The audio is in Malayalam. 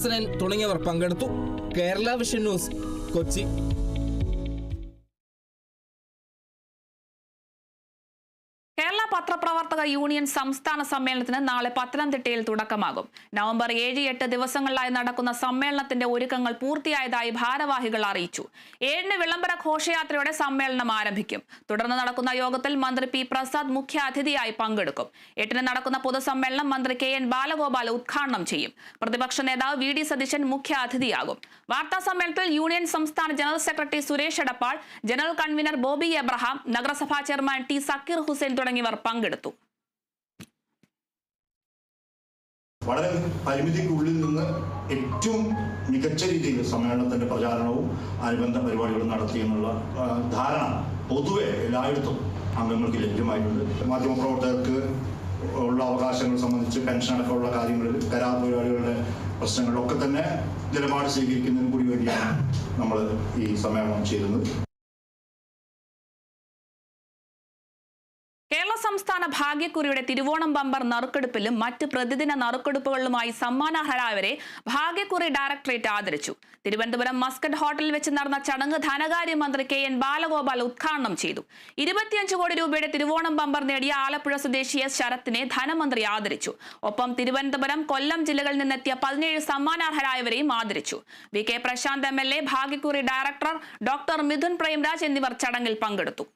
തുടങ്ങിയവർ പങ്കെടുത്തു. Kerala vision news, Kochi. കേരള പത്രപ്രവർത്തക യൂണിയൻ സംസ്ഥാന സമ്മേളനത്തിന് നാളെ പത്തനംതിട്ടയിൽ തുടക്കമാകും. നവംബർ 7-8 ദിവസങ്ങളിലായി നടക്കുന്ന സമ്മേളനത്തിന്റെ ഒരുക്കങ്ങൾ പൂർത്തിയായതായി ഭാരവാഹികൾ അറിയിച്ചു. 7-ന് വിളംബര ഘോഷയാത്രയോടെ സമ്മേളനം ആരംഭിക്കും. തുടർന്ന് നടക്കുന്ന യോഗത്തിൽ മന്ത്രി പി പ്രസാദ് മുഖ്യ അതിഥിയായി പങ്കെടുക്കും. 8-ന് നടക്കുന്ന പൊതുസമ്മേളനം മന്ത്രി KN ബാലഗോപാൽ ഉദ്ഘാടനം ചെയ്യും. പ്രതിപക്ഷ നേതാവ് VD സതീശൻ മുഖ്യ അതിഥിയാകും. വാർത്താ സമ്മേളനത്തിൽ യൂണിയൻ സംസ്ഥാന general secretary Suresh Edappal, general convener Bobby Abraham, നഗരസഭാ ചെയർമാൻ T സക്കീർ ഹുസൈൻ തുടങ്ങിയവർ പങ്കെടുത്തു. വളരെ പരിമിതിക്കുള്ളിൽ നിന്ന് ഏറ്റവും മികച്ച രീതിയിൽ സമ്മേളനത്തിന്റെ പ്രചാരണവും അനുബന്ധ പരിപാടികളും നടത്തിയെന്നുള്ള ധാരണ പൊതുവെ എല്ലായിടത്തും അംഗങ്ങൾക്ക് ലഭ്യമായിട്ടുണ്ട്. മാധ്യമപ്രവർത്തകർക്ക് ഉള്ള അവകാശങ്ങൾ സംബന്ധിച്ച് പെൻഷൻ അടക്കമുള്ള കാര്യങ്ങളിൽ, കരാർ പരിപാടികളുടെ പ്രശ്നങ്ങളിലൊക്കെ തന്നെ നിലപാട് സ്വീകരിക്കുന്നതിന് കൂടി വേണ്ടിയാണ് നമ്മൾ ഈ സമ്മേളനം ചെയ്യുന്നത്. കേരള സംസ്ഥാന ഭാഗ്യക്കുറിയുടെ തിരുവോണം ബമ്പർ നറുക്കെടുപ്പിലും മറ്റ് പ്രതിദിന നറുക്കെടുപ്പുകളിലുമായി സമ്മാനാർഹരായവരെ ഭാഗ്യക്കുറി ഡയറക്ടറേറ്റ് ആദരിച്ചു. തിരുവനന്തപുരം മസ്കറ്റ് ഹോട്ടലിൽ വെച്ച് നടന്ന ചടങ്ങ് ധനകാര്യമന്ത്രി KN ബാലഗോപാൽ ഉദ്ഘാടനം ചെയ്തു. 25 കോടി രൂപയുടെ തിരുവോണം ബമ്പർ നേടിയ ആലപ്പുഴ സ്വദേശി S ശരത്തിനെ ധനമന്ത്രി ആദരിച്ചു. ഒപ്പം തിരുവനന്തപുരം, കൊല്ലം ജില്ലകളിൽ നിന്നെത്തിയ 17 സമ്മാനാർഹരായവരെയും ആദരിച്ചു. VK പ്രശാന്ത് MLA, ഭാഗ്യക്കുറി ഡയറക്ടർ ഡോക്ടർ മിഥുൻ പ്രേംരാജ് എന്നിവർ ചടങ്ങിൽ പങ്കെടുത്തു.